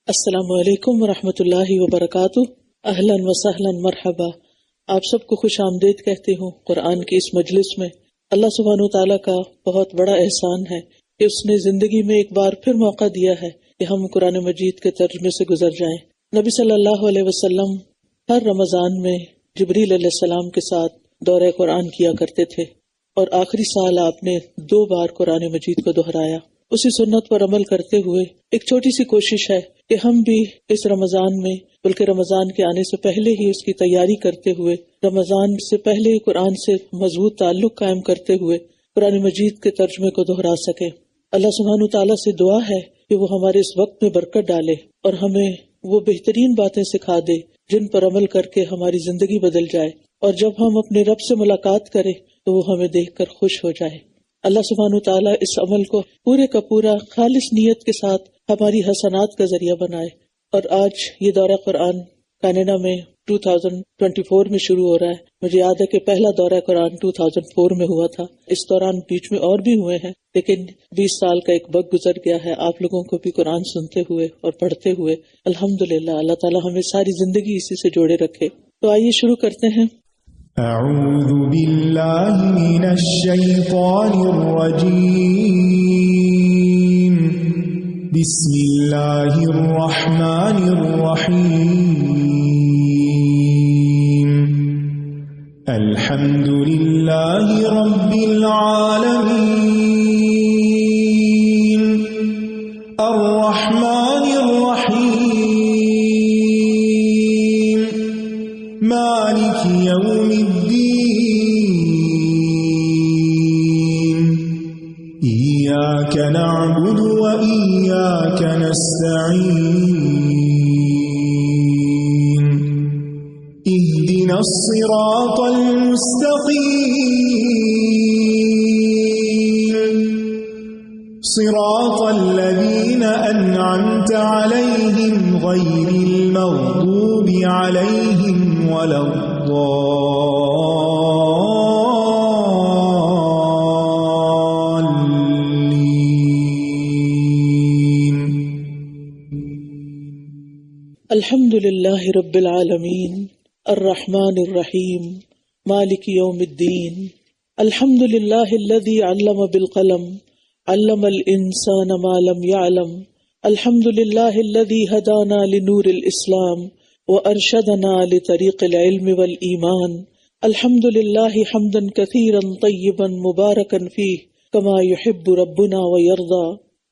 السلام علیکم ورحمۃ اللہ وبرکاتہ۔ اہلاً و سہلاً مرحبا۔ آپ سب کو خوش آمدید کہتی ہوں قرآن کی اس مجلس میں۔ اللہ سبحانہ و تعالیٰ کا بہت بڑا احسان ہے کہ اس نے زندگی میں ایک بار پھر موقع دیا ہے کہ ہم قرآن مجید کے ترجمے سے گزر جائیں۔ نبی صلی اللہ علیہ وسلم ہر رمضان میں جبریل علیہ السلام کے ساتھ دورہ قرآن کیا کرتے تھے، اور آخری سال آپ نے 2 بار قرآن مجید کو دہرایا۔ اسی سنت پر عمل کرتے ہوئے ایک چھوٹی سی کوشش ہے کہ ہم بھی اس رمضان میں، بلکہ رمضان کے آنے سے پہلے ہی اس کی تیاری کرتے ہوئے، رمضان سے پہلے ہی قرآن سے مضبوط تعلق قائم کرتے ہوئے قرآن مجید کے ترجمے کو دہرا سکیں۔ اللہ سبحانہ تعالیٰ سے دعا ہے کہ وہ ہمارے اس وقت میں برکت ڈالے اور ہمیں وہ بہترین باتیں سکھا دے جن پر عمل کر کے ہماری زندگی بدل جائے، اور جب ہم اپنے رب سے ملاقات کریں تو وہ ہمیں دیکھ کر خوش ہو جائے۔ اللہ سبحانہ تعالیٰ اس عمل کو پورے کا پورا خالص نیت کے ساتھ ہماری حسنات کا ذریعہ بنائے۔ اور آج یہ دورہ قرآن کینیڈا میں 2024 میں شروع ہو رہا ہے۔ مجھے یاد ہے کہ پہلا دورہ قرآن 2004 میں ہوا تھا۔ اس دوران بیچ میں اور بھی ہوئے ہیں، لیکن 20 سال کا ایک وقت گزر گیا ہے آپ لوگوں کو بھی قرآن سنتے ہوئے اور پڑھتے ہوئے۔ الحمدللہ، اللہ تعالیٰ ہمیں ساری زندگی اسی سے جوڑے رکھے۔ تو آئیے شروع کرتے ہیں۔ اعوذ باللہ من الشیطان الرجیم، بسم اللہ الرحمن الرحیم، الحمد للہ رب العالمین، الرحمن الرحیم، مالک یوم الدین، ایاک نعبد و ایاک نستعین، اہدنا الصراط المستقیم، صراط الذین انعمت علیہم غیر المغضوب علیہم ولا الضالین۔ الحمد للہ رب العالمین، الرحمن الرحیم، مالک یوم الدین، الحمد للہ الذی علم بالقلم، علم الانسان ما لم يعلم، الحمد للہ الذی ہدانا لنور الاسلام وارشدنا لطریق العلم والایمان، الحمد للہ حمدا کثیرا طیبا مبارکا فیہ کما یحب ربنا ویرضی۔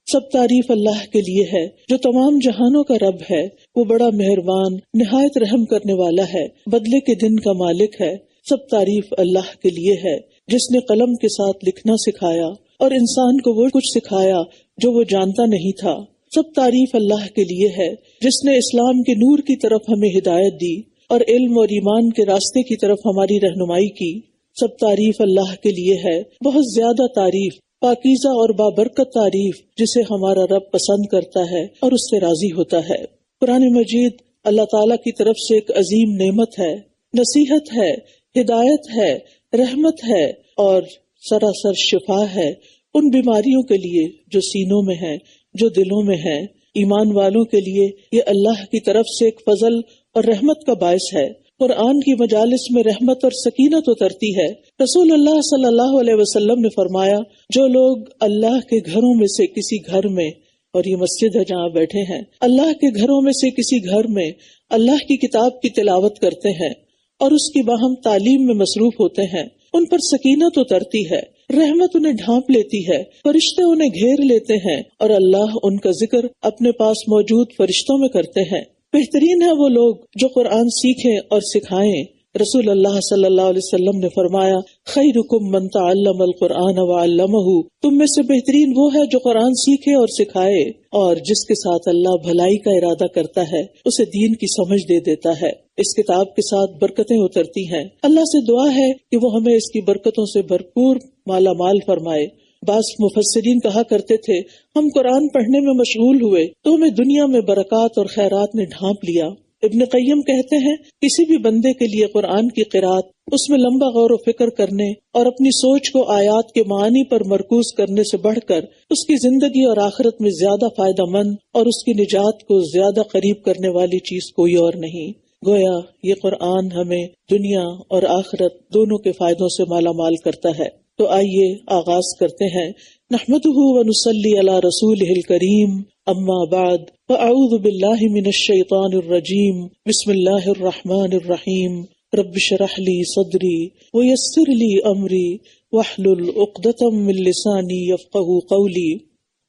سب تعریف اللہ کے لیے ہے جو تمام جہانوں کا رب ہے۔ وہ بڑا مہربان، نہایت رحم کرنے والا ہے، بدلے کے دن کا مالک ہے۔ سب تعریف اللہ کے لیے ہے جس نے قلم کے ساتھ لکھنا سکھایا اور انسان کو وہ کچھ سکھایا جو وہ جانتا نہیں تھا۔ سب تعریف اللہ کے لیے ہے جس نے اسلام کے نور کی طرف ہمیں ہدایت دی اور علم اور ایمان کے راستے کی طرف ہماری رہنمائی کی۔ سب تعریف اللہ کے لیے ہے، بہت زیادہ تعریف، پاکیزہ اور بابرکت تعریف جسے ہمارا رب پسند کرتا ہے اور اس سے راضی ہوتا ہے۔ قرآن مجید اللہ تعالیٰ کی طرف سے ایک عظیم نعمت ہے، نصیحت ہے، ہدایت ہے، رحمت ہے اور سراسر شفا ہے ان بیماریوں کے لیے جو سینوں میں ہیں، جو دلوں میں ہیں۔ ایمان والوں کے لیے یہ اللہ کی طرف سے ایک فضل اور رحمت کا باعث ہے۔ قرآن کی مجالس میں رحمت اور سکینت اترتی ہے۔ رسول اللہ صلی اللہ علیہ وسلم نے فرمایا، جو لوگ اللہ کے گھروں میں سے کسی گھر میں، اور یہ مسجد ہے جہاں بیٹھے ہیں، اللہ کے گھروں میں سے کسی گھر میں اللہ کی کتاب کی تلاوت کرتے ہیں اور اس کی باہم تعلیم میں مصروف ہوتے ہیں، ان پر سکینت اترتی ہے، رحمت انہیں ڈھانپ لیتی ہے، فرشتے انہیں گھیر لیتے ہیں اور اللہ ان کا ذکر اپنے پاس موجود فرشتوں میں کرتے ہیں۔ بہترین ہے وہ لوگ جو قرآن سیکھیں اور سکھائیں۔ رسول اللہ صلی اللہ علیہ وسلم نے فرمایا، خیرکم من تعلم القرآن وعلمہ، تم میں سے بہترین وہ ہے جو قرآن سیکھے اور سکھائے، اور جس کے ساتھ اللہ بھلائی کا ارادہ کرتا ہے اسے دین کی سمجھ دے دیتا ہے۔ اس کتاب کے ساتھ برکتیں اترتی ہیں۔ اللہ سے دعا ہے کہ وہ ہمیں اس کی برکتوں سے بھرپور مالا مال فرمائے۔ بعض مفسرین کہا کرتے تھے، ہم قرآن پڑھنے میں مشغول ہوئے تو ہمیں دنیا میں برکات اور خیرات نے ڈھانپ لیا۔ ابن قیم کہتے ہیں، کسی بھی بندے کے لیے قرآن کی قرات اس میں لمبا غور و فکر کرنے اور اپنی سوچ کو آیات کے معانی پر مرکوز کرنے سے بڑھ کر اس کی زندگی اور آخرت میں زیادہ فائدہ مند اور اس کی نجات کو زیادہ قریب کرنے والی چیز کوئی اور نہیں۔ گویا یہ قرآن ہمیں دنیا اور آخرت دونوں کے فائدوں سے مالا مال کرتا ہے۔ تو آئیے آغاز کرتے ہیں۔ نحمدہ ونصلی علی رسولہ الکریم، اما بعد، فاعوذ باللہ من الشیطان الرجیم، بسم اللہ الرحمن الرحیم، رب اشرح لی صدری ویسر لی امری واحلل عقدۃ من لسانی یفقہوا قولی۔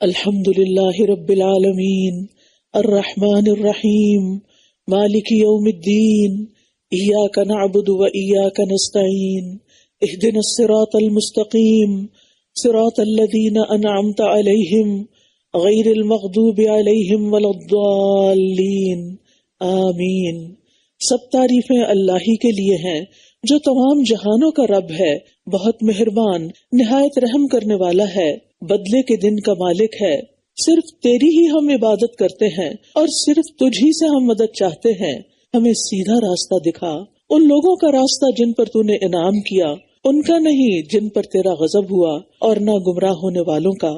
الحمد للہ رب العالمین، الرحمن الرحیم، مالک یوم الدین، ایاک نعبد وایاک نستعین، اہدنا الصراط المستقیم، صراط الذین انعمت علیہم غیر المغضوب علیہم ولا الضالین، آمین۔ سب تعریفیں اللہ ہی کے لیے ہیں جو تمام جہانوں کا رب ہے، بہت مہربان، نہایت رحم کرنے والا ہے، بدلے کے دن کا مالک ہے۔ صرف تیری ہی ہم عبادت کرتے ہیں اور صرف تجھ ہی سے ہم مدد چاہتے ہیں۔ ہمیں سیدھا راستہ دکھا، ان لوگوں کا راستہ جن پر تو نے انعام کیا، ان کا نہیں جن پر تیرا غضب ہوا، اور نہ گمراہ ہونے والوں کا۔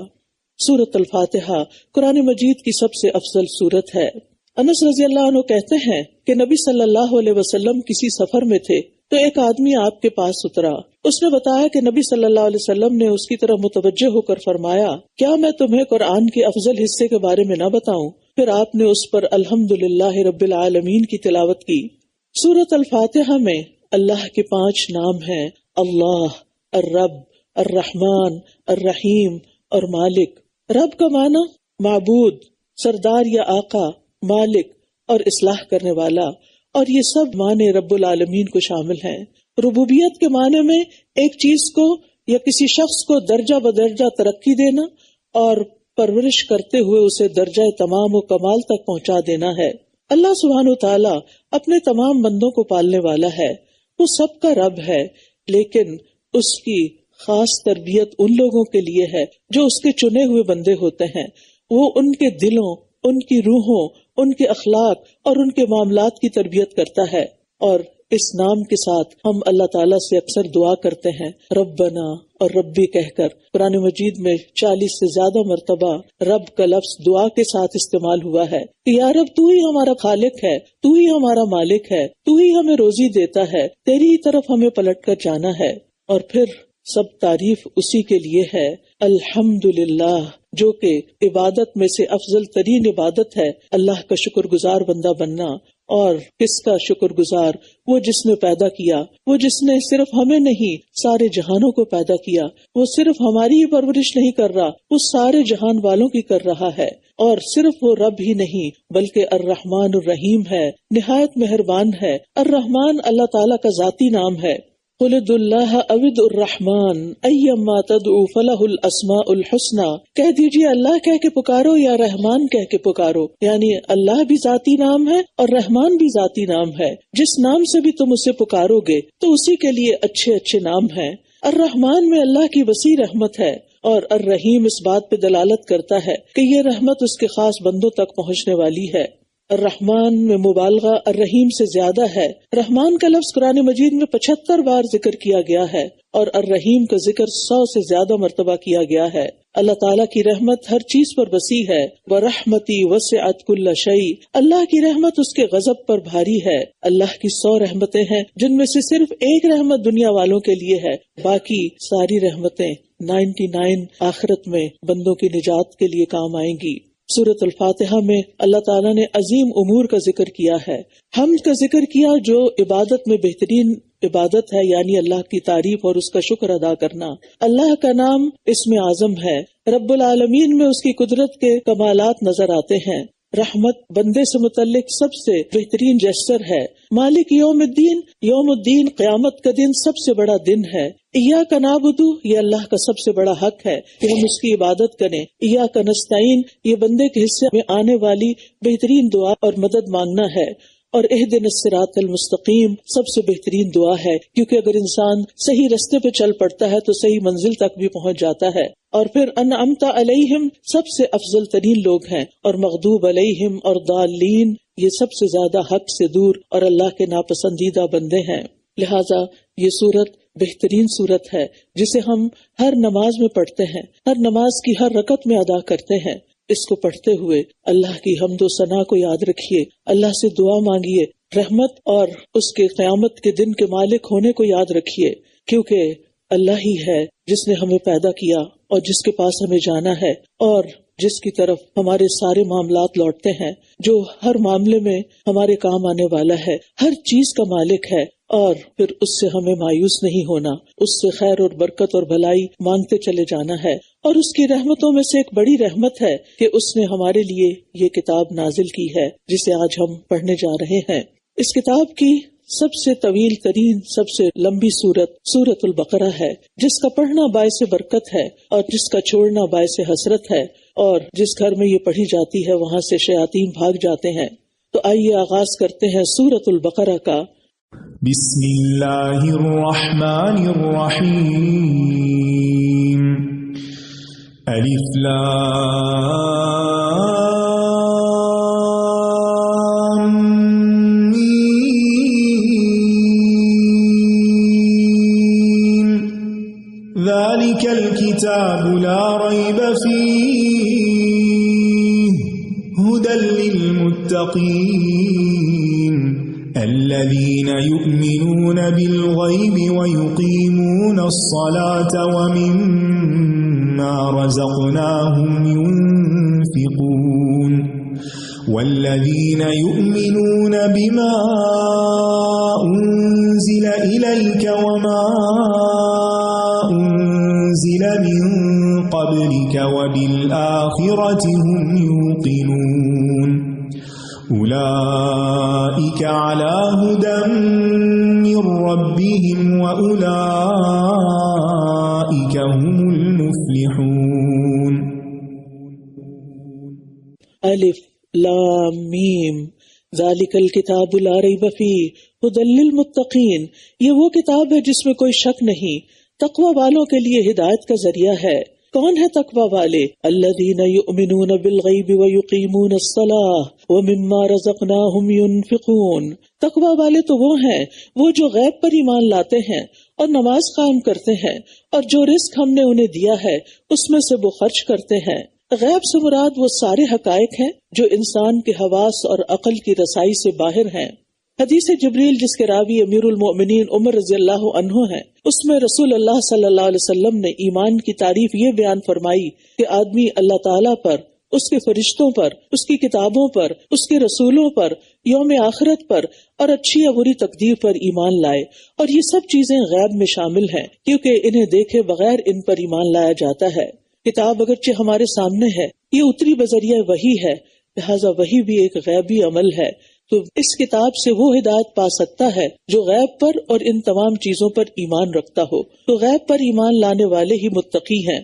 سورۃ الفاتحہ قرآن مجید کی سب سے افضل سورت ہے۔ انس رضی اللہ عنہ کہتے ہیں کہ نبی صلی اللہ علیہ وسلم کسی سفر میں تھے تو ایک آدمی آپ کے پاس اترا۔ اس نے بتایا کہ نبی صلی اللہ علیہ وسلم نے اس کی طرف متوجہ ہو کر فرمایا، کیا میں تمہیں قرآن کے افضل حصے کے بارے میں نہ بتاؤں؟ پھر آپ نے اس پر الحمدللہ رب العالمین کی تلاوت کی۔ سورۃ الفاتحہ میں اللہ کے 5 نام ہیں، اللہ، الرب، الرحمن، الرحیم اور مالک۔ رب کا معنی معبود، سردار یا آقا، مالک اور اصلاح کرنے والا، اور یہ سب معنی رب العالمین کو شامل ہیں۔ ربوبیت کے معنی میں ایک چیز کو یا کسی شخص کو درجہ بدرجہ ترقی دینا اور پرورش کرتے ہوئے اسے درجہ تمام و کمال تک پہنچا دینا ہے۔ اللہ سبحانہ وتعالی اپنے تمام بندوں کو پالنے والا ہے، وہ سب کا رب ہے، لیکن اس کی خاص تربیت ان لوگوں کے لیے ہے جو اس کے چنے ہوئے بندے ہوتے ہیں۔ وہ ان کے دلوں، ان کی روحوں، ان کے اخلاق اور ان کے معاملات کی تربیت کرتا ہے۔ اور اس نام کے ساتھ ہم اللہ تعالیٰ سے اکثر دعا کرتے ہیں، ربنا اور ربی کہہ کر۔ قرآن مجید میں 40 سے زیادہ مرتبہ رب کا لفظ دعا کے ساتھ استعمال ہوا ہے کہ یا رب تو ہی ہمارا خالق ہے، تو ہی ہمارا مالک ہے، تو ہی ہمیں روزی دیتا ہے، تیری ہی طرف ہمیں پلٹ کر جانا ہے۔ اور پھر سب تعریف اسی کے لیے ہے، الحمدللہ، جو کہ عبادت میں سے افضل ترین عبادت ہے، اللہ کا شکر گزار بندہ بننا۔ اور کس کا شکر گزار؟ وہ جس نے پیدا کیا، وہ جس نے صرف ہمیں نہیں سارے جہانوں کو پیدا کیا، وہ صرف ہماری ہی پرورش نہیں کر رہا، وہ سارے جہان والوں کی کر رہا ہے۔ اور صرف وہ رب ہی نہیں بلکہ الرحمن الرحیم ہے، نہایت مہربان ہے۔ الرحمن اللہ تعالیٰ کا ذاتی نام ہے۔ قل ادعوا اللہ او ادعوا الرحمن ایما تدعوا فلہ الاسماء الحسنی، کہہ دیجیے اللہ کہہ کے پکارو یا رحمان کہہ کے پکارو، یعنی اللہ بھی ذاتی نام ہے اور رحمان بھی ذاتی نام ہے۔ جس نام سے بھی تم اسے پکارو گے تو اسی کے لیے اچھے اچھے نام ہیں۔ الرحمن میں اللہ کی وسیع رحمت ہے، اور الرحیم اس بات پہ دلالت کرتا ہے کہ یہ رحمت اس کے خاص بندوں تک پہنچنے والی ہے۔ الرحمن میں مبالغہ الرحیم سے زیادہ ہے۔ رحمان کا لفظ قرآن مجید میں 75 بار ذکر کیا گیا ہے اور الرحیم کا ذکر 100 سے زیادہ مرتبہ کیا گیا ہے۔ اللہ تعالیٰ کی رحمت ہر چیز پر وسیع ہے۔ وَرَحْمَتِي وَسِعَتْ كُلَّ شَيْءٍ، اللہ کی رحمت اس کے غضب پر بھاری ہے۔ اللہ کی 100 رحمتیں ہیں جن میں سے صرف ایک رحمت دنیا والوں کے لیے ہے، باقی ساری رحمتیں 99 آخرت میں بندوں کی نجات کے لیے کام آئیں گی۔ سورۃ الفاتحہ میں اللہ تعالیٰ نے عظیم امور کا ذکر کیا ہے، حمد کا ذکر کیا جو عبادت میں بہترین عبادت ہے، یعنی اللہ کی تعریف اور اس کا شکر ادا کرنا۔ اللہ کا نام اسم اعظم ہے، رب العالمین میں اس کی قدرت کے کمالات نظر آتے ہیں۔ رحمت بندے سے متعلق سب سے بہترین جسچر ہے۔ مالک یوم الدین، یوم الدین قیامت کا دن سب سے بڑا دن ہے۔ ایاک نعبد، یہ اللہ کا سب سے بڑا حق ہے کہ ہم اس کی عبادت کریں۔ ایاک نستعین، یہ بندے کے حصے میں آنے والی بہترین دعا اور مدد مانگنا ہے۔ اور اہدنا الصراط المستقیم سب سے بہترین دعا ہے، کیونکہ اگر انسان صحیح رستے پہ چل پڑتا ہے تو صحیح منزل تک بھی پہنچ جاتا ہے۔ اور پھر انعمت علیہم سب سے افضل ترین لوگ ہیں، اور مغضوب علیہم اور ضالین یہ سب سے زیادہ حق سے دور اور اللہ کے ناپسندیدہ بندے ہیں۔ لہٰذا یہ سورت بہترین سورت ہے جسے ہم ہر نماز میں پڑھتے ہیں، ہر نماز کی ہر رکعت میں ادا کرتے ہیں۔ اس کو پڑھتے ہوئے اللہ کی حمد و ثنا کو یاد رکھیے، اللہ سے دعا مانگیے، رحمت اور اس کے قیامت کے دن کے مالک ہونے کو یاد رکھیے، کیونکہ اللہ ہی ہے جس نے ہمیں پیدا کیا اور جس کے پاس ہمیں جانا ہے اور جس کی طرف ہمارے سارے معاملات لوٹتے ہیں، جو ہر معاملے میں ہمارے کام آنے والا ہے، ہر چیز کا مالک ہے، اور پھر اس سے ہمیں مایوس نہیں ہونا، اس سے خیر اور برکت اور بھلائی مانگتے چلے جانا ہے۔ اور اس کی رحمتوں میں سے ایک بڑی رحمت ہے کہ اس نے ہمارے لیے یہ کتاب نازل کی ہے جسے آج ہم پڑھنے جا رہے ہیں۔ اس کتاب کی سب سے طویل ترین، سب سے لمبی سورت سورۃ البقرہ ہے، جس کا پڑھنا باعث برکت ہے اور جس کا چھوڑنا باعث حسرت ہے، اور جس گھر میں یہ پڑھی جاتی ہے وہاں سے شیاطین بھاگ جاتے ہیں۔ تو آئیے آغاز کرتے ہیں سورۃ البقرہ کا۔ بسم اللہ الرحمن الرحیم، الف لام میم، ذالک الکتاب لا ریب فیہ ھدی للمتقین الذين يؤمنون بالغيب ويقيمون الصلاة ومما رزقناهم ينفقون والذين يؤمنون بما أنزل إليك وما أنزل من قبلك وبالآخرة هم يوقنون أولئك على هدى من ربهم وأولئك هم المفلحون۔ الف لام میم، ذالک الکتاب لا ریب فیہ ھدی للمتقین، یہ وہ کتاب ہے جس میں کوئی شک نہیں، تقوی والوں کے لیے ہدایت کا ذریعہ ہے۔ کون ہے تقوی والے؟ الذین یؤمنون بالغیب ویقیمون الصلاۃ ومما رزقناہم ینفقون۔ تقوی والے تو وہ ہیں وہ جو غیب پر ایمان لاتے ہیں اور نماز قائم کرتے ہیں، اور جو رزق ہم نے انہیں دیا ہے اس میں سے وہ خرچ کرتے ہیں۔ غیب سے مراد وہ سارے حقائق ہیں جو انسان کے حواس اور عقل کی رسائی سے باہر ہیں۔ حدیث جبریل جس کے راوی امیر المؤمنین عمر رضی اللہ عنہ ہیں، اس میں رسول اللہ صلی اللہ علیہ وسلم نے ایمان کی تعریف یہ بیان فرمائی کہ آدمی اللہ تعالیٰ پر، اس کے فرشتوں پر، اس کی کتابوں پر، اس کے رسولوں پر، یوم آخرت پر اور اچھی یا بری تقدیر پر ایمان لائے، اور یہ سب چیزیں غیب میں شامل ہیں کیونکہ انہیں دیکھے بغیر ان پر ایمان لایا جاتا ہے۔ کتاب اگرچہ ہمارے سامنے ہے، یہ اتری بذریعہ وحی ہے، لہٰذا وحی بھی ایک غیبی عمل ہے، تو اس کتاب سے وہ ہدایت پا سکتا ہے جو غیب پر اور ان تمام چیزوں پر ایمان رکھتا ہو۔ تو غیب پر ایمان لانے والے ہی متقی ہیں۔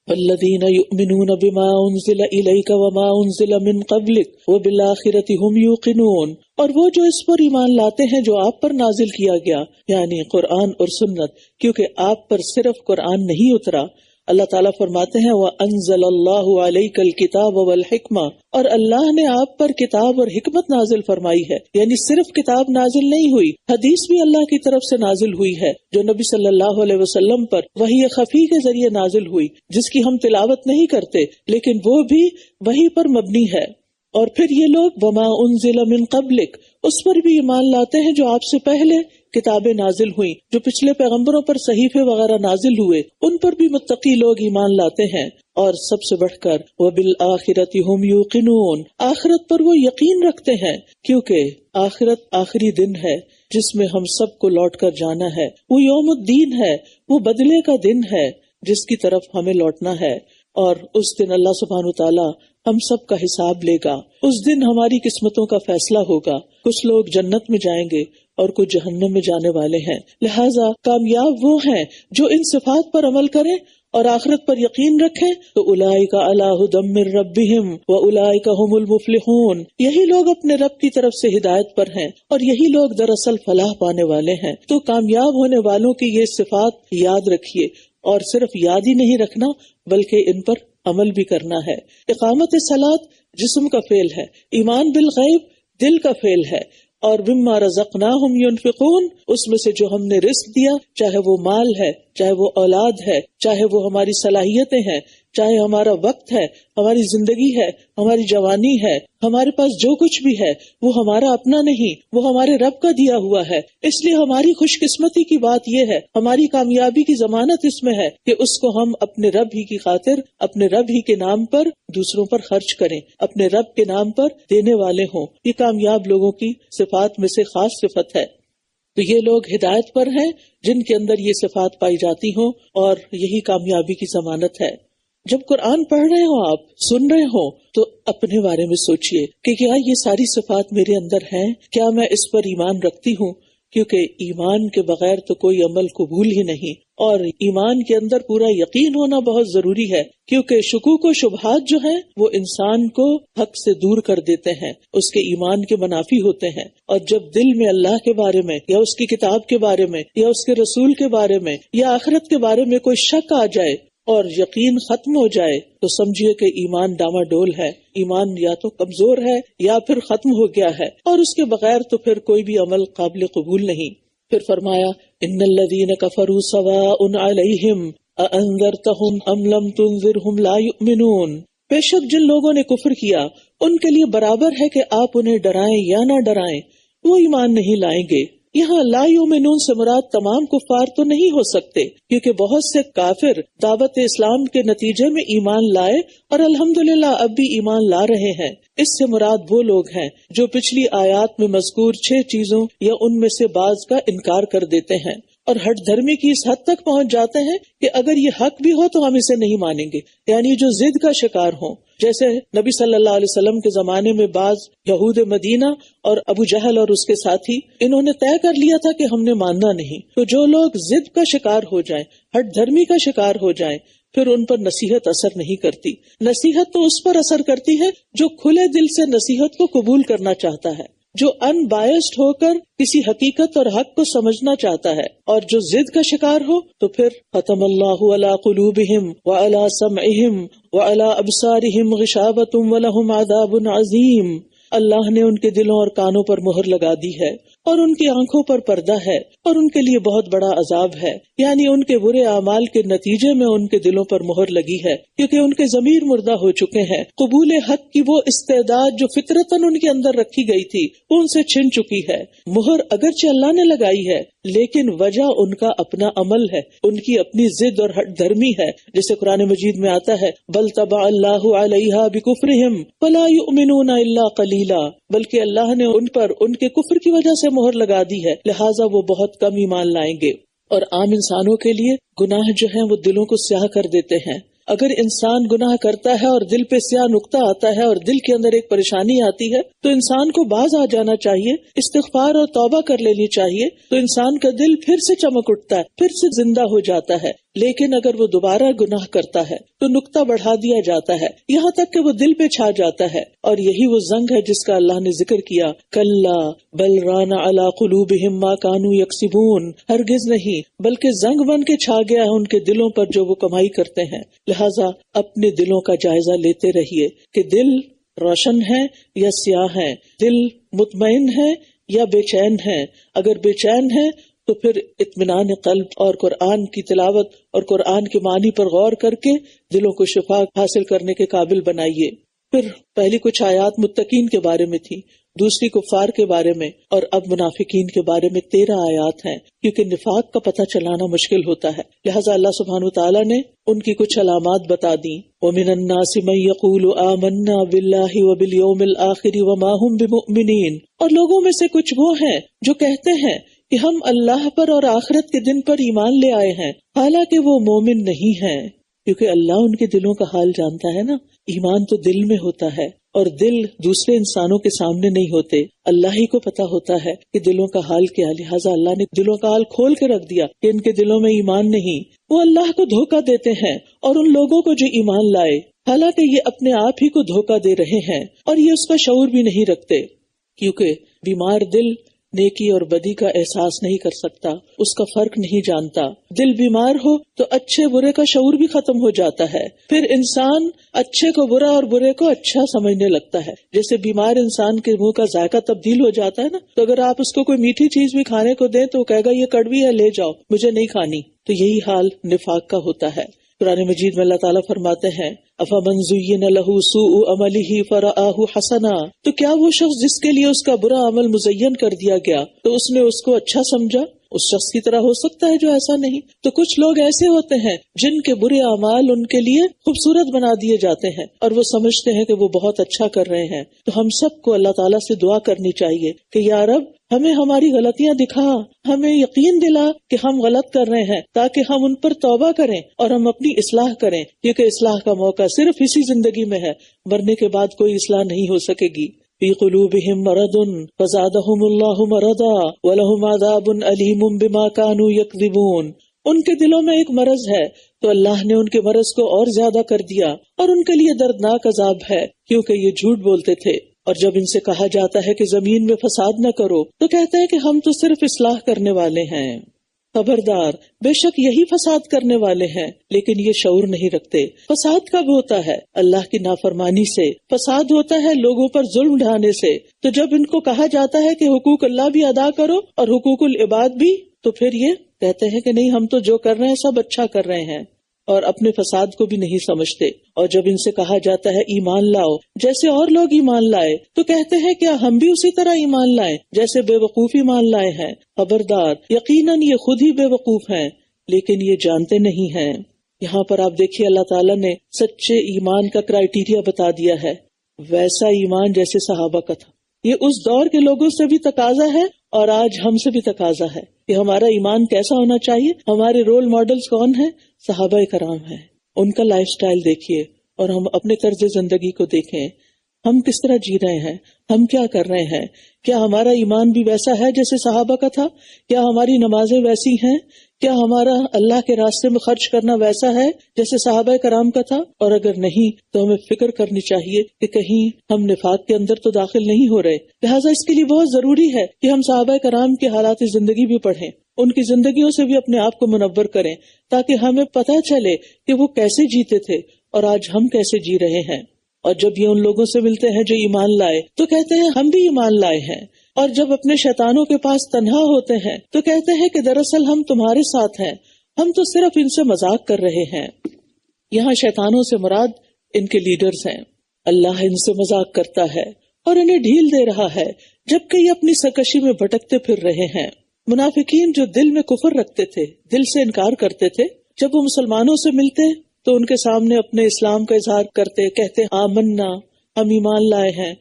والذین یؤمنون بما انزل الیک وما انزل من قبلک وبالآخرۃ ھم یوقنون، اور وہ جو اس پر ایمان لاتے ہیں جو آپ پر نازل کیا گیا، یعنی قرآن اور سنت، کیونکہ آپ پر صرف قرآن نہیں اترا۔ اللہ تعالیٰ فرماتے ہیں وَأَنزَلَ اللَّهُ عَلَيْكَ الْكِتَابَ وَالْحِكْمَةَ، اور اللہ نے آپ پر کتاب اور حکمت نازل فرمائی ہے، یعنی صرف کتاب نازل نہیں ہوئی، حدیث بھی اللہ کی طرف سے نازل ہوئی ہے جو نبی صلی اللہ علیہ وسلم پر وحی خفی کے ذریعے نازل ہوئی، جس کی ہم تلاوت نہیں کرتے لیکن وہ بھی وحی پر مبنی ہے۔ اور پھر یہ لوگ وما انزل من قبلک، اس پر بھی ایمان لاتے ہیں جو آپ سے پہلے کتابیں نازل ہوئیں، جو پچھلے پیغمبروں پر صحیفے وغیرہ نازل ہوئے، ان پر بھی متقی لوگ ایمان لاتے ہیں۔ اور سب سے بڑھ کر وبالآخرۃ ھم یوقنون، آخرت پر وہ یقین رکھتے ہیں، کیونکہ آخرت آخری دن ہے جس میں ہم سب کو لوٹ کر جانا ہے، وہ یوم الدین ہے، وہ بدلے کا دن ہے جس کی طرف ہمیں لوٹنا ہے، اور اس دن اللہ سبحانہ وتعالی ہم سب کا حساب لے گا۔ اس دن ہماری قسمتوں کا فیصلہ ہوگا، کچھ لوگ جنت میں جائیں گے اور کچھ جہنم میں جانے والے ہیں۔ لہٰذا کامیاب وہ ہیں جو ان صفات پر عمل کریں اور آخرت پر یقین رکھیں، تو اولئک علی ھدی من ربہم واولئک ھم المفلحون، یہی لوگ اپنے رب کی طرف سے ہدایت پر ہیں اور یہی لوگ دراصل فلاح پانے والے ہیں۔ تو کامیاب ہونے والوں کی یہ صفات یاد رکھیے، اور صرف یاد ہی نہیں رکھنا بلکہ ان پر عمل بھی کرنا ہے۔ اقامت صلاۃ جسم کا فعل ہے، ایمان بالغیب دل کا فعل ہے، اور مما رزقناہم ينفقون، اس میں سے جو ہم نے رزق دیا، چاہے وہ مال ہے، چاہے وہ اولاد ہے، چاہے وہ ہماری صلاحیتیں ہیں، چاہے ہمارا وقت ہے، ہماری زندگی ہے، ہماری جوانی ہے، ہمارے پاس جو کچھ بھی ہے وہ ہمارا اپنا نہیں، وہ ہمارے رب کا دیا ہوا ہے۔ اس لیے ہماری خوش قسمتی کی بات یہ ہے، ہماری کامیابی کی ضمانت اس میں ہے کہ اس کو ہم اپنے رب ہی کی خاطر، اپنے رب ہی کے نام پر دوسروں پر خرچ کریں، اپنے رب کے نام پر دینے والے ہوں۔ یہ کامیاب لوگوں کی صفات میں سے خاص صفت ہے۔ تو یہ لوگ ہدایت پر ہیں جن کے اندر یہ صفات پائی جاتی ہوں، اور یہی کامیابی کی ضمانت ہے۔ جب قرآن پڑھ رہے ہوں، آپ سن رہے ہوں، تو اپنے بارے میں سوچئے کہ کیا یہ ساری صفات میرے اندر ہیں، کیا میں اس پر ایمان رکھتی ہوں، کیونکہ ایمان کے بغیر تو کوئی عمل قبول ہی نہیں، اور ایمان کے اندر پورا یقین ہونا بہت ضروری ہے، کیونکہ شکوک و شبہات جو ہیں وہ انسان کو حق سے دور کر دیتے ہیں، اس کے ایمان کے منافی ہوتے ہیں۔ اور جب دل میں اللہ کے بارے میں یا اس کی کتاب کے بارے میں یا اس کے رسول کے بارے میں یا آخرت کے بارے میں کوئی شک آ جائے اور یقین ختم ہو جائے، تو سمجھیے کہ ایمان ڈاما ڈول ہے، ایمان یا تو کمزور ہے یا پھر ختم ہو گیا ہے، اور اس کے بغیر تو پھر کوئی بھی عمل قابل قبول نہیں۔ پھر فرمایا ان الذین کفروا سواء علیہم اانذرتہم ام لم تنذرہم لا یؤمنون، بے شک جن لوگوں نے کفر کیا ان کے لیے برابر ہے کہ آپ انہیں ڈرائیں یا نہ ڈرائیں، وہ ایمان نہیں لائیں گے۔ یہاں لا یؤمنون سے مراد تمام کفار تو نہیں ہو سکتے، کیونکہ بہت سے کافر دعوت اسلام کے نتیجے میں ایمان لائے اور الحمدللہ اب بھی ایمان لا رہے ہیں۔ اس سے مراد وہ لوگ ہیں جو پچھلی آیات میں مذکور 6 چیزوں یا ان میں سے بعض کا انکار کر دیتے ہیں، اور ہٹ دھرمی کی اس حد تک پہنچ جاتے ہیں کہ اگر یہ حق بھی ہو تو ہم اسے نہیں مانیں گے، یعنی جو ضد کا شکار ہوں۔ جیسے نبی صلی اللہ علیہ وسلم کے زمانے میں بعض یہود مدینہ اور ابو جہل اور اس کے ساتھی، انہوں نے طے کر لیا تھا کہ ہم نے ماننا نہیں۔ تو جو لوگ ضد کا شکار ہو جائیں، ہٹ دھرمی کا شکار ہو جائیں، پھر ان پر نصیحت اثر نہیں کرتی۔ نصیحت تو اس پر اثر کرتی ہے جو کھلے دل سے نصیحت کو قبول کرنا چاہتا ہے، جو ان بائسڈ ہو کر کسی حقیقت اور حق کو سمجھنا چاہتا ہے، اور جو ضد کا شکار ہو تو پھر ختم اللہ علی قلوبہم وعلی سمعہم وعلی ابصارہم غشاوۃ ولہم عذاب عظیم، اللہ نے ان کے دلوں اور کانوں پر مہر لگا دی ہے اور ان کی آنکھوں پر پردہ ہے اور ان کے لیے بہت بڑا عذاب ہے، یعنی ان کے برے اعمال کے نتیجے میں ان کے دلوں پر مہر لگی ہے، کیونکہ ان کے ضمیر مردہ ہو چکے ہیں۔ قبول حق کی وہ استعداد جو فطرتاً ان کے اندر رکھی گئی تھی وہ ان سے چھن چکی ہے۔ مہر اگرچہ اللہ نے لگائی ہے، لیکن وجہ ان کا اپنا عمل ہے، ان کی اپنی ضد اور ہٹ دھرمی ہے، جیسے قرآن مجید میں آتا ہے بل طبع اللہ علیہا بکفرہم فلا یؤمنون الا قلیلا، بلکہ اللہ نے ان پر ان کے کفر کی وجہ سے مہر لگا دی ہے، لہٰذا وہ بہت کم ایمان لائیں گے۔ اور عام انسانوں کے لیے گناہ جو ہیں وہ دلوں کو سیاہ کر دیتے ہیں۔ اگر انسان گناہ کرتا ہے اور دل پہ سیاہ نقطہ آتا ہے اور دل کے اندر ایک پریشانی آتی ہے تو انسان کو باز آ جانا چاہیے، استغفار اور توبہ کر لینی چاہیے، تو انسان کا دل پھر سے چمک اٹھتا ہے، پھر سے زندہ ہو جاتا ہے۔ لیکن اگر وہ دوبارہ گناہ کرتا ہے تو نقطہ بڑھا دیا جاتا ہے یہاں تک کہ وہ دل پہ چھا جاتا ہے، اور یہی وہ زنگ ہے جس کا اللہ نے ذکر کیا، کلا بل ران علی قلوبہم ما کانوا یکسبون، ہرگز نہیں بلکہ زنگ بن کے چھا گیا ہے ان کے دلوں پر جو وہ کمائی کرتے ہیں۔ لہٰذا اپنے دلوں کا جائزہ لیتے رہیے کہ دل روشن ہے یا سیاہ ہے، دل مطمئن ہے یا بے چین ہے۔ اگر بے چین ہے تو پھر اطمینان قلب اور قرآن کی تلاوت اور قرآن کے معنی پر غور کر کے دلوں کو شفا حاصل کرنے کے قابل بنائیے۔ پھر پہلی کچھ آیات متقین کے بارے میں تھی، دوسری کفار کے بارے میں، اور اب منافقین کے بارے میں 13 آیات ہیں، کیونکہ نفاق کا پتہ چلانا مشکل ہوتا ہے، لہٰذا اللہ سبحانہ وتعالی نے ان کی کچھ علامات بتا دی۔ وَمِنَ النَّاسِ مَن يَقُولُ آمَنَّا بِاللَّهِ وَبِالْيَوْمِ الْآخِرِ وَمَا هُمْ بِمُؤْمِنِينَ، اور لوگوں میں سے کچھ وہ ہیں جو کہتے ہیں کہ ہم اللہ پر اور آخرت کے دن پر ایمان لے آئے ہیں، حالانکہ وہ مومن نہیں ہیں، کیونکہ اللہ ان کے دلوں کا حال جانتا ہے نا۔ ایمان تو دل میں ہوتا ہے، اور دل دوسرے انسانوں کے سامنے نہیں ہوتے، اللہ ہی کو پتا ہوتا ہے کہ دلوں کا حال کیا، لہٰذا اللہ نے دلوں کا حال کھول کے رکھ دیا کہ ان کے دلوں میں ایمان نہیں۔ وہ اللہ کو دھوکہ دیتے ہیں اور ان لوگوں کو جو ایمان لائے، حالانکہ یہ اپنے آپ ہی کو دھوکہ دے رہے ہیں اور یہ اس کا شعور بھی نہیں رکھتے، کیونکہ بیمار دل نیکی اور بدی کا احساس نہیں کر سکتا، اس کا فرق نہیں جانتا۔ دل بیمار ہو تو اچھے برے کا شعور بھی ختم ہو جاتا ہے، پھر انسان اچھے کو برا اور برے کو اچھا سمجھنے لگتا ہے۔ جیسے بیمار انسان کے منہ کا ذائقہ تبدیل ہو جاتا ہے نا، تو اگر آپ اس کو کوئی میٹھی چیز بھی کھانے کو دیں تو وہ کہے گا یہ کڑوی ہے، لے جاؤ، مجھے نہیں کھانی۔ تو یہی حال نفاق کا ہوتا ہے۔ قرآن مجید میں اللہ تعالیٰ فرماتے ہیں أَفَمَنْ زُيِّنَ لَهُ سُوءُ عَمَلِهِ فَرَآهُ حَسَنًا، تو کیا وہ شخص جس کے لیے اس کا برا عمل مزین کر دیا گیا تو اس نے اس کو اچھا سمجھا، اس شخص کی طرح ہو سکتا ہے جو ایسا نہیں؟ تو کچھ لوگ ایسے ہوتے ہیں جن کے برے اعمال ان کے لیے خوبصورت بنا دیے جاتے ہیں اور وہ سمجھتے ہیں کہ وہ بہت اچھا کر رہے ہیں۔ تو ہم سب کو اللہ تعالیٰ سے دعا کرنی چاہیے کہ یا رب ہمیں ہماری غلطیاں دکھا، ہمیں یقین دلا کہ ہم غلط کر رہے ہیں، تاکہ ہم ان پر توبہ کریں اور ہم اپنی اصلاح کریں، کیونکہ اصلاح کا موقع صرف اسی زندگی میں ہے، مرنے کے بعد کوئی اصلاح نہیں ہو سکے گی۔ فی قلوبہم مرض فزادہم اللہ مرضا ولہم عذاب علیم بما کانوا یکذبون، ان کے دلوں میں ایک مرض ہے تو اللہ نے ان کے مرض کو اور زیادہ کر دیا، اور ان کے لیے دردناک عذاب ہے کیونکہ یہ جھوٹ بولتے تھے۔ اور جب ان سے کہا جاتا ہے کہ زمین میں فساد نہ کرو تو کہتے ہیں کہ ہم تو صرف اصلاح کرنے والے ہیں۔ خبردار، بے شک یہی فساد کرنے والے ہیں لیکن یہ شعور نہیں رکھتے۔ فساد کب ہوتا ہے؟ اللہ کی نافرمانی سے۔ فساد ہوتا ہے لوگوں پر ظلم ڈھانے سے۔ تو جب ان کو کہا جاتا ہے کہ حقوق اللہ بھی ادا کرو اور حقوق العباد بھی، تو پھر یہ کہتے ہیں کہ نہیں، ہم تو جو کر رہے ہیں سب اچھا کر رہے ہیں، اور اپنے فساد کو بھی نہیں سمجھتے۔ اور جب ان سے کہا جاتا ہے ایمان لاؤ جیسے اور لوگ ایمان لائے تو کہتے ہیں کیا ہم بھی اسی طرح ایمان لائیں جیسے بے وقوف ایمان لائے ہیں؟ خبردار، یقیناً یہ خود ہی بے وقوف ہیں لیکن یہ جانتے نہیں ہیں۔ یہاں پر آپ دیکھیے اللہ تعالیٰ نے سچے ایمان کا کرائیٹیریا بتا دیا ہے، ویسا ایمان جیسے صحابہ کا تھا۔ یہ اس دور کے لوگوں سے بھی تقاضا ہے اور آج ہم سے بھی تقاضا ہے کہ ہمارا ایمان کیسا ہونا چاہیے۔ ہمارے رول ماڈلز کون ہیں؟ صحابہ کرام ہیں۔ ان کا لائف سٹائل دیکھیے اور ہم اپنے طرز زندگی کو دیکھیں، ہم کس طرح جی رہے ہیں، ہم کیا کر رہے ہیں؟ کیا ہمارا ایمان بھی ویسا ہے جیسے صحابہ کا تھا؟ کیا ہماری نمازیں ویسی ہیں؟ کیا ہمارا اللہ کے راستے میں خرچ کرنا ویسا ہے جیسے صحابہ کرام کا تھا؟ اور اگر نہیں تو ہمیں فکر کرنی چاہیے کہ کہیں ہم نفاق کے اندر تو داخل نہیں ہو رہے۔ لہٰذا اس کے لیے بہت ضروری ہے کہ ہم صحابہ کرام کے حالات زندگی بھی پڑھیں، ان کی زندگیوں سے بھی اپنے آپ کو منور کریں، تاکہ ہمیں پتہ چلے کہ وہ کیسے جیتے تھے اور آج ہم کیسے جی رہے ہیں۔ اور جب یہ ان لوگوں سے ملتے ہیں جو ایمان لائے تو کہتے ہیں ہم بھی ایمان لائے ہیں، اور جب اپنے شیطانوں کے پاس تنہا ہوتے ہیں تو کہتے ہیں کہ دراصل ہم تمہارے ساتھ ہیں، ہم تو صرف ان سے مذاق کر رہے ہیں۔ یہاں شیطانوں سے مراد ان کے لیڈرز ہیں۔ اللہ ان سے مذاق کرتا ہے اور انہیں ڈھیل دے رہا ہے جبکہ یہ اپنی سرکشی میں بھٹکتے پھر رہے ہیں۔ منافقین جو دل میں کفر رکھتے تھے، دل سے انکار کرتے تھے، جب وہ مسلمانوں سے ملتے تو ان کے سامنے اپنے اسلام کا اظہار کرتے، کہتے آمنا، ہم ایمان لائے ہیں،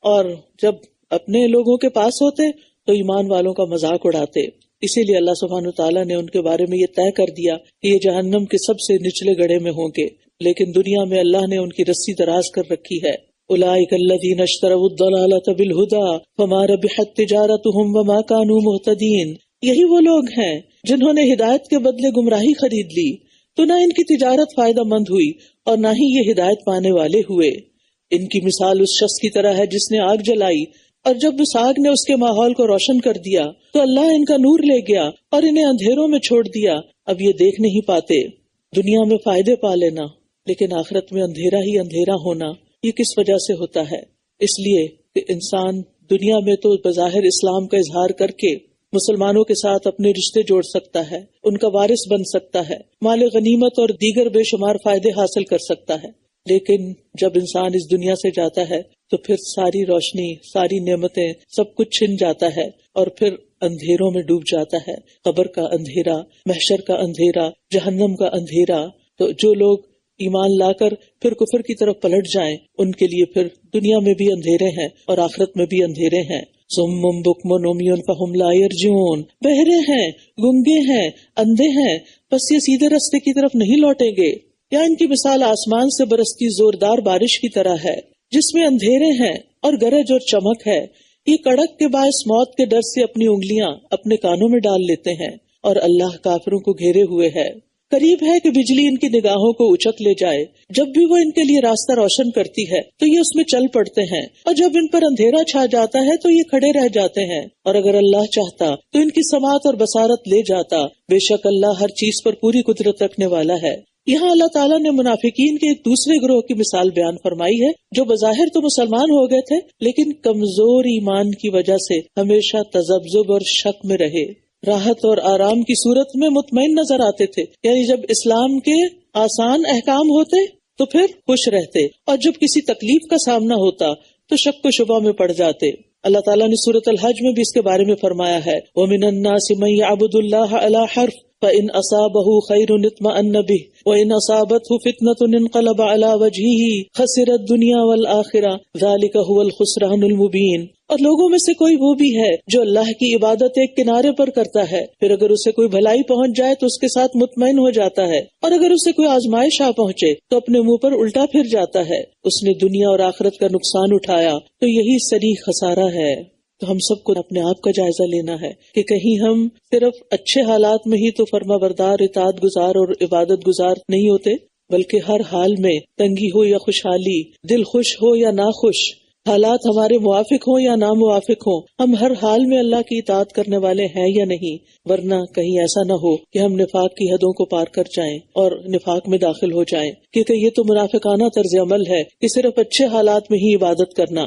اور جب اپنے لوگوں کے پاس ہوتے تو ایمان والوں کا مذاق اڑاتے۔ اسی لیے اللہ سبحانہ وتعالیٰ نے ان کے بارے میں یہ طے کر دیا کہ یہ جہنم کے سب سے نچلے گڑھے میں ہوں گے، لیکن دنیا میں اللہ نے ان کی رسی دراز کر رکھی ہے۔ اولئک الذین اشتروا الضلالۃ بالہدی فما ربحت تجارتہم وما کانوا مہتدین، یہی وہ لوگ ہیں جنہوں نے ہدایت کے بدلے گمراہی خرید لی، تو نہ ان کی تجارت فائدہ مند ہوئی اور نہ ہی یہ ہدایت پانے والے ہوئے۔ ان کی مثال اس شخص کی طرح ہے جس نے آگ جلائی، اور جب اس آگ نے اس کے ماحول کو روشن کر دیا تو اللہ ان کا نور لے گیا اور انہیں اندھیروں میں چھوڑ دیا، اب یہ دیکھ نہیں پاتے۔ دنیا میں فائدے پا لینا لیکن آخرت میں اندھیرا ہی اندھیرا ہونا، یہ کس وجہ سے ہوتا ہے؟ اس لیے کہ انسان دنیا میں تو بظاہر اسلام کا اظہار کر کے مسلمانوں کے ساتھ اپنے رشتے جوڑ سکتا ہے، ان کا وارث بن سکتا ہے، مال غنیمت اور دیگر بے شمار فائدے حاصل کر سکتا ہے، لیکن جب انسان اس دنیا سے جاتا ہے تو پھر ساری روشنی، ساری نعمتیں، سب کچھ چھن جاتا ہے اور پھر اندھیروں میں ڈوب جاتا ہے۔ قبر کا اندھیرا، محشر کا اندھیرا، جہنم کا اندھیرا۔ تو جو لوگ ایمان لا کر پھر کفر کی طرف پلٹ جائیں، ان کے لیے پھر دنیا میں بھی اندھیرے ہیں اور آخرت میں بھی اندھیرے ہیں۔ صم بکم عمی فہم لا یرجعون، بہرے ہیں، گنگے ہیں، اندھے ہیں، بس یہ سیدھے راستے کی طرف نہیں لوٹیں گے۔ یا ان کی مثال آسمان سے برستی زوردار بارش کی طرح ہے جس میں اندھیرے ہیں اور گرج اور چمک ہے، یہ کڑک کے باعث موت کے ڈر سے اپنی انگلیاں اپنے کانوں میں ڈال لیتے ہیں، اور اللہ کافروں کو گھیرے ہوئے ہے۔ قریب ہے کہ بجلی ان کی نگاہوں کو اچک لے جائے. جب بھی وہ ان کے لیے راستہ روشن کرتی ہے تو یہ اس میں چل پڑتے ہیں، اور جب ان پر اندھیرا چھا جاتا ہے تو یہ کھڑے رہ جاتے ہیں. اور اگر اللہ چاہتا تو ان کی سماعت اور بصارت لے جاتا. بے شک اللہ ہر چیز پر پوری قدرت رکھنے والا ہے. یہاں اللہ تعالیٰ نے منافقین کے ایک دوسرے گروہ کی مثال بیان فرمائی ہے، جو بظاہر تو مسلمان ہو گئے تھے لیکن کمزور ایمان کی وجہ سے ہمیشہ تذبذب اور شک میں رہے. راحت اور آرام کی صورت میں مطمئن نظر آتے تھے، یعنی جب اسلام کے آسان احکام ہوتے تو پھر خوش رہتے، اور جب کسی تکلیف کا سامنا ہوتا تو شک و شبہ میں پڑ جاتے. اللہ تعالیٰ نے سورۃ الحج میں بھی اس کے بارے میں فرمایا ہے، وَمِنَ النَّاسِ مَن يَعْبُدُ اللَّهَ عَلَى حَرْفٍ فَإِنْ أَصَابَهُ خَيْرٌ اطْمَأَنَّ بِهِ وَإِنْ أَصَابَتْهُ فِتْنَةٌ انقلب عَلَى وَجْهِهِ خَسِرَ الدُّنْيَا وَالْآخِرَةَ ذَلِكَ هُوَ الْخُسْرَانُ الْمُبِينُ. اور لوگوں میں سے کوئی وہ بھی ہے جو اللہ کی عبادت ایک کنارے پر کرتا ہے، پھر اگر اسے کوئی بھلائی پہنچ جائے تو اس کے ساتھ مطمئن ہو جاتا ہے، اور اگر اسے کوئی آزمائش آ پہنچے تو اپنے منہ پر الٹا پھر جاتا ہے. اس نے دنیا اور آخرت کا نقصان اٹھایا تو یہی صریح خسارہ ہے. تو ہم سب کو اپنے آپ کا جائزہ لینا ہے کہ کہیں ہم صرف اچھے حالات میں ہی تو فرما بردار، اطاعت گزار اور عبادت گزار نہیں ہوتے، بلکہ ہر حال میں تنگی ہو یا خوشحالی، دل خوش ہو یا ناخوش، حالات ہمارے موافق ہوں یا ناموافق ہوں، ہم ہر حال میں اللہ کی اطاعت کرنے والے ہیں یا نہیں. ورنہ کہیں ایسا نہ ہو کہ ہم نفاق کی حدوں کو پار کر جائیں اور نفاق میں داخل ہو جائیں، کیونکہ یہ تو منافقانہ طرز عمل ہے کہ صرف اچھے حالات میں ہی عبادت کرنا.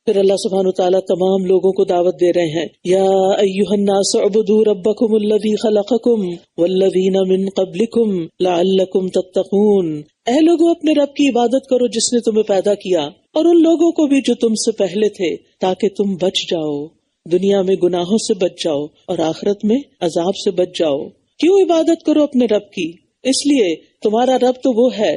پھر اللہ سبحانہ وتعالیٰ تمام لوگوں کو دعوت دے رہے ہیں، یا ایھا الناس اعبدوا ربکم الذی خلقکم والذین من قبلکم لعلکم تتقون. اے لوگوں، اپنے رب کی عبادت کرو جس نے تمہیں پیدا کیا اور ان لوگوں کو بھی جو تم سے پہلے تھے، تاکہ تم بچ جاؤ، دنیا میں گناہوں سے بچ جاؤ اور آخرت میں عذاب سے بچ جاؤ. کیوں عبادت کرو اپنے رب کی؟ اس لیے تمہارا رب تو وہ ہے،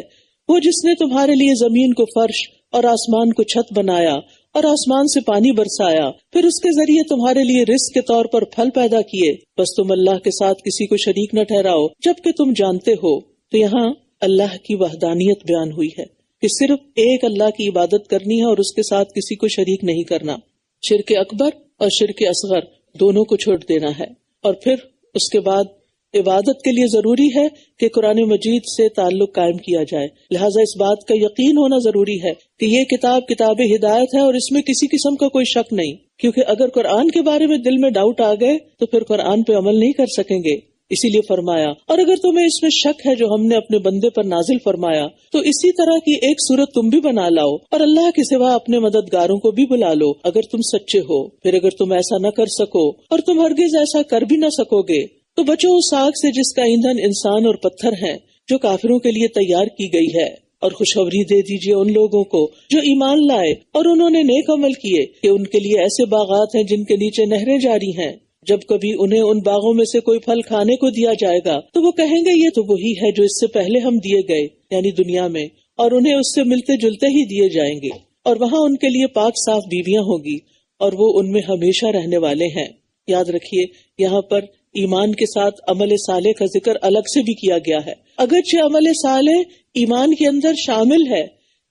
وہ جس نے تمہارے لیے زمین کو فرش اور آسمان کو چھت بنایا اور آسمان سے پانی برسایا، پھر اس کے ذریعے تمہارے لیے رزق کے طور پر پھل پیدا کیے. بس تم اللہ کے ساتھ کسی کو شریک نہ ٹھہراؤ جبکہ تم جانتے ہو. تو یہاں اللہ کی وحدانیت بیان ہوئی ہے کہ صرف ایک اللہ کی عبادت کرنی ہے اور اس کے ساتھ کسی کو شریک نہیں کرنا. شرک اکبر اور شرک اصغر دونوں کو چھوڑ دینا ہے. اور پھر اس کے بعد عبادت کے لیے ضروری ہے کہ قرآن مجید سے تعلق قائم کیا جائے. لہٰذا اس بات کا یقین ہونا ضروری ہے کہ یہ کتاب ہدایت ہے اور اس میں کسی قسم کا کوئی شک نہیں، کیونکہ اگر قرآن کے بارے میں دل میں ڈاؤٹ آ گئے تو پھر قرآن پہ عمل نہیں کر سکیں گے. اسی لیے فرمایا، اور اگر تمہیں اس میں شک ہے جو ہم نے اپنے بندے پر نازل فرمایا تو اسی طرح کی ایک صورت تم بھی بنا لاؤ اور اللہ کے سوا اپنے مددگاروں کو بھی بلا لو اگر تم سچے ہو. پھر اگر تم ایسا نہ کر سکو اور تم ہرگز ایسا کر بھی نہ سکو گے تو بچو اس آگ سے جس کا ایندھن انسان اور پتھر ہیں، جو کافروں کے لیے تیار کی گئی ہے. اور خوشخبری دے دیجیے ان لوگوں کو جو ایمان لائے اور انہوں نے نیک عمل کیے کہ ان کے لیے ایسے باغات ہیں جن کے نیچے نہریں جاری ہیں. جب کبھی انہیں ان باغوں میں سے کوئی پھل کھانے کو دیا جائے گا تو وہ کہیں گے یہ تو وہی ہے جو اس سے پہلے ہم دیے گئے، یعنی دنیا میں، اور انہیں اس سے ملتے جلتے ہی دیے جائیں گے. اور وہاں ان کے لیے پاک صاف بیویاں ہوں گی اور وہ ان میں ہمیشہ رہنے والے ہیں. یاد رکھیے یہاں پر ایمان کے ساتھ عمل صالح کا ذکر الگ سے بھی کیا گیا ہے. اگرچہ عمل صالح ایمان کے اندر شامل ہے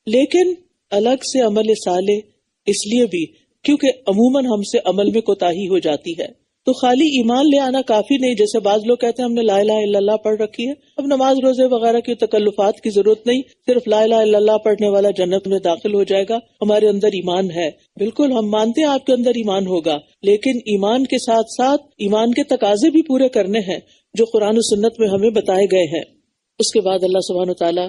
لیکن الگ سے عمل صالح اس لیے بھی کیونکہ عموماً ہم سے عمل میں کوتاہی ہو جاتی ہے. تو خالی ایمان لے آنا کافی نہیں، جیسے بعض لوگ کہتے ہیں ہم نے لا الہ الا اللہ پڑھ رکھی ہے، اب نماز روزے وغیرہ کی تکلفات کی ضرورت نہیں، صرف لا الہ الا اللہ پڑھنے والا جنت میں داخل ہو جائے گا، ہمارے اندر ایمان ہے. بالکل ہم مانتے ہیں آپ کے اندر ایمان ہوگا، لیکن ایمان کے ساتھ ساتھ ایمان کے تقاضے بھی پورے کرنے ہیں جو قرآن و سنت میں ہمیں بتائے گئے ہیں. اس کے بعد اللہ سبحانہ وتعالی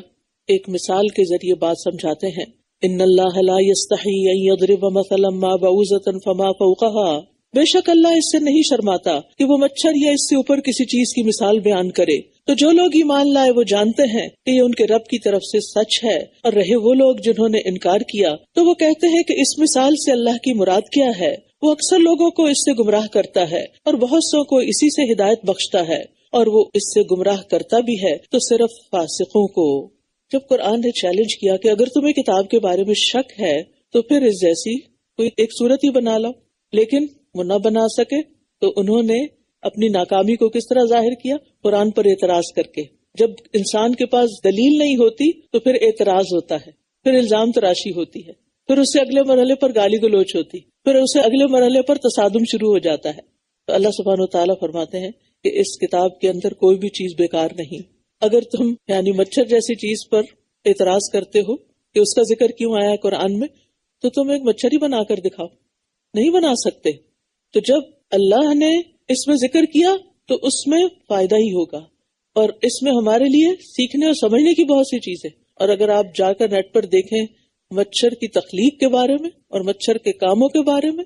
ایک مثال کے ذریعے بات سمجھاتے ہیں، ان اللہ لا یستحی ان یضرب مثلا ما بعوضۃ فما فوقها، بے شک اللہ اس سے نہیں شرماتا کہ وہ مچھر یا اس سے اوپر کسی چیز کی مثال بیان کرے. تو جو لوگ ایمان لائے وہ جانتے ہیں کہ یہ ان کے رب کی طرف سے سچ ہے، اور رہے وہ لوگ جنہوں نے انکار کیا تو وہ کہتے ہیں کہ اس مثال سے اللہ کی مراد کیا ہے. وہ اکثر لوگوں کو اس سے گمراہ کرتا ہے اور بہت سو کو اسی سے ہدایت بخشتا ہے، اور وہ اس سے گمراہ کرتا بھی ہے تو صرف فاسقوں کو. جب قرآن نے چیلنج کیا کہ اگر تمہیں کتاب کے بارے میں شک ہے تو پھر اس جیسی کوئی ایک صورت ہی بنا لو، لیکن وہ نہ بنا سکے تو انہوں نے اپنی ناکامی کو کس طرح ظاہر کیا؟ قرآن پر اعتراض کر کے. جب انسان کے پاس دلیل نہیں ہوتی تو پھر اعتراض ہوتا ہے، پھر الزام تراشی ہوتی ہے، پھر اس سے اگلے مرحلے پر گالی گلوچ ہوتی، پھر اسے اگلے مرحلے پر تصادم شروع ہو جاتا ہے. تو اللہ سبحانہ و تعالیٰ فرماتے ہیں کہ اس کتاب کے اندر کوئی بھی چیز بیکار نہیں. اگر تم یعنی مچھر جیسی چیز پر اعتراض کرتے ہو کہ اس کا ذکر کیوں آیا قرآن میں، تو تم ایک مچھر ہی بنا کر دکھاؤ، نہیں بنا سکتے. تو جب اللہ نے اس میں ذکر کیا تو اس میں فائدہ ہی ہوگا، اور اس میں ہمارے لیے سیکھنے اور سمجھنے کی بہت سی چیزیں. اور اگر آپ جا کر نیٹ پر دیکھیں مچھر کی تخلیق کے بارے میں اور مچھر کے کاموں کے بارے میں،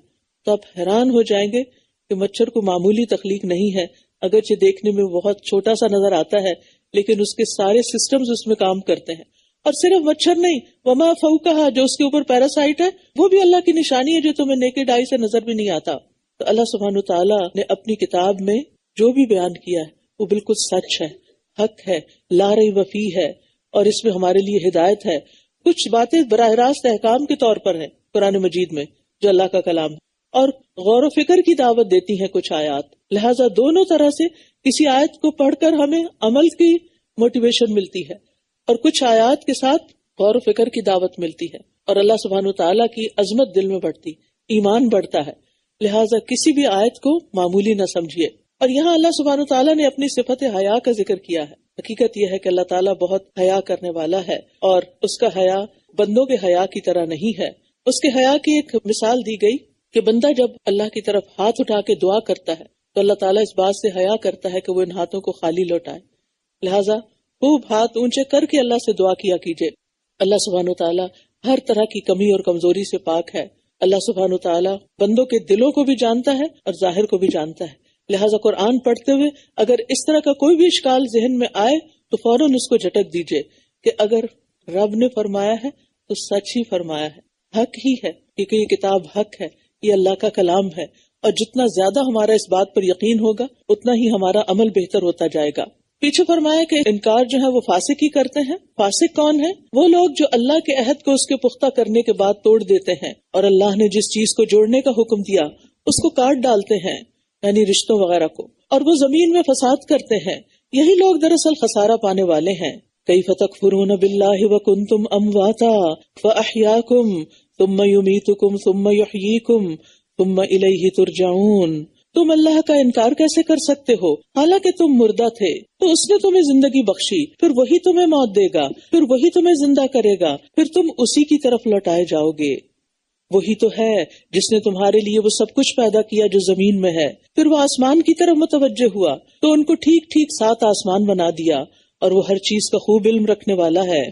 تو آپ حیران ہو جائیں گے کہ مچھر کو معمولی تخلیق نہیں ہے. اگرچہ دیکھنے میں بہت چھوٹا سا نظر آتا ہے لیکن اس کے سارے سسٹمز اس میں کام کرتے ہیں. اور صرف مچھر نہیں، وما فوقہا، جو اس کے اوپر پیراسائٹ ہے، وہ بھی اللہ کی نشانی ہے جو تمہیں نیکڈ آئی سے نظر بھی نہیں آتا. تو اللہ سبحانہ تعالیٰ نے اپنی کتاب میں جو بھی بیان کیا ہے وہ بالکل سچ ہے، حق ہے، لا ریب فیہ ہے، اور اس میں ہمارے لیے ہدایت ہے. کچھ باتیں براہ راست احکام کے طور پر ہیں قرآن مجید میں جو اللہ کا کلام ہے، اور غور و فکر کی دعوت دیتی ہیں کچھ آیات. لہٰذا دونوں طرح سے کسی آیت کو پڑھ کر ہمیں عمل کی موٹیویشن ملتی ہے، اور کچھ آیات کے ساتھ غور و فکر کی دعوت ملتی ہے، اور اللہ سبحانہ تعالیٰ کی عظمت دل میں بڑھتی، ایمان بڑھتا ہے. لہٰذا کسی بھی آیت کو معمولی نہ سمجھیے. اور یہاں اللہ سبحانہ تعالیٰ نے اپنی صفت حیا کا ذکر کیا ہے. حقیقت یہ ہے کہ اللہ تعالیٰ بہت حیا کرنے والا ہے، اور اس کا حیا بندوں کے حیا کی طرح نہیں ہے. اس کے حیا کی ایک مثال دی گئی کہ بندہ جب اللہ کی طرف ہاتھ اٹھا کے دعا کرتا ہے تو اللہ تعالیٰ اس بات سے حیا کرتا ہے کہ وہ ان ہاتھوں کو خالی لوٹائے. لہٰذا خوب ہاتھ اونچے کر کے اللہ سے دعا کیا کیجیے. اللہ سبحانہ تعالیٰ ہر طرح کی کمی اور کمزوری سے پاک ہے. اللہ سبحانہ تعالیٰ بندوں کے دلوں کو بھی جانتا ہے اور ظاہر کو بھی جانتا ہے. لہٰذا قرآن پڑھتے ہوئے اگر اس طرح کا کوئی بھی اشکال ذہن میں آئے تو فوراً اس کو جھٹک دیجیے کہ اگر رب نے فرمایا ہے تو سچ ہی فرمایا ہے، حق ہی ہے، کیونکہ یہ کتاب حق ہے، یہ اللہ کا کلام ہے. اور جتنا زیادہ ہمارا اس بات پر یقین ہوگا اتنا ہی ہمارا عمل بہتر ہوتا جائے گا. پیچھے فرمایا کہ انکار جو ہے وہ فاسق ہی کرتے ہیں. فاسق کون ہے؟ وہ لوگ جو اللہ کے عہد کو اس کے پختہ کرنے کے بعد توڑ دیتے ہیں، اور اللہ نے جس چیز کو جوڑنے کا حکم دیا اس کو کاٹ ڈالتے ہیں، یعنی رشتوں وغیرہ کو، اور وہ زمین میں فساد کرتے ہیں. یہی لوگ دراصل خسارہ پانے والے ہیں. کیف تکفرون باللہ وکنتم امواتا فاحیاکم ثم یمیتکم ثم یحییکم ثم الیہ ترجعون. تم اللہ کا انکار کیسے کر سکتے ہو حالانکہ تم مردہ تھے، تو اس نے تمہیں زندگی بخشی، پھر وہی تمہیں موت دے گا، پھر وہی تمہیں زندہ کرے گا، پھر تم اسی کی طرف لوٹائے جاؤ گے. وہی تو ہے جس نے تمہارے لیے وہ سب کچھ پیدا کیا جو زمین میں ہے. پھر وہ آسمان کی طرف متوجہ ہوا تو ان کو ٹھیک ٹھیک 7 آسمان بنا دیا، اور وہ ہر چیز کا خوب علم رکھنے والا ہے.